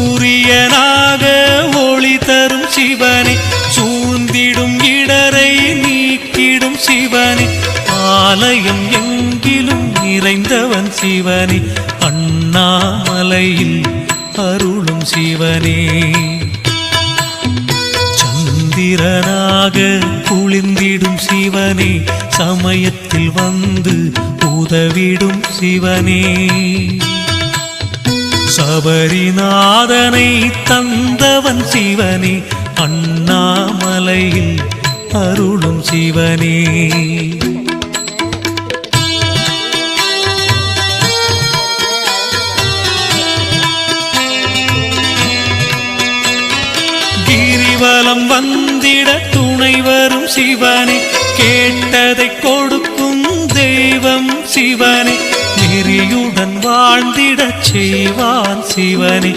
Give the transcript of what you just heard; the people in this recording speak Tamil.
சூரியனாக ஒளி தரும் சிவனே, சூழ்ந்திடும் இடரை நீக்கிடும் சிவனே, ஆலயம் எங்கிலும் நிறைந்தவன் சிவனே, அண்ணாமலையில் அருளும் சிவனே. சந்திரனாக குளிர்ந்திடும் சிவனே, சமயத்தில் வந்து உதவிடும் சிவனே, சபரிநாதனை தந்தவன் சிவனே, அண்ணாமலையில் அருளும் சிவனே. கிரிவலம் வந்திட துணை வரும் சிவனே, கேட்டதை கொடுக்கும் தெய்வம் சிவனே, நெறியுடன் வாழ்ந்திடச் செய்வான் சிவனே,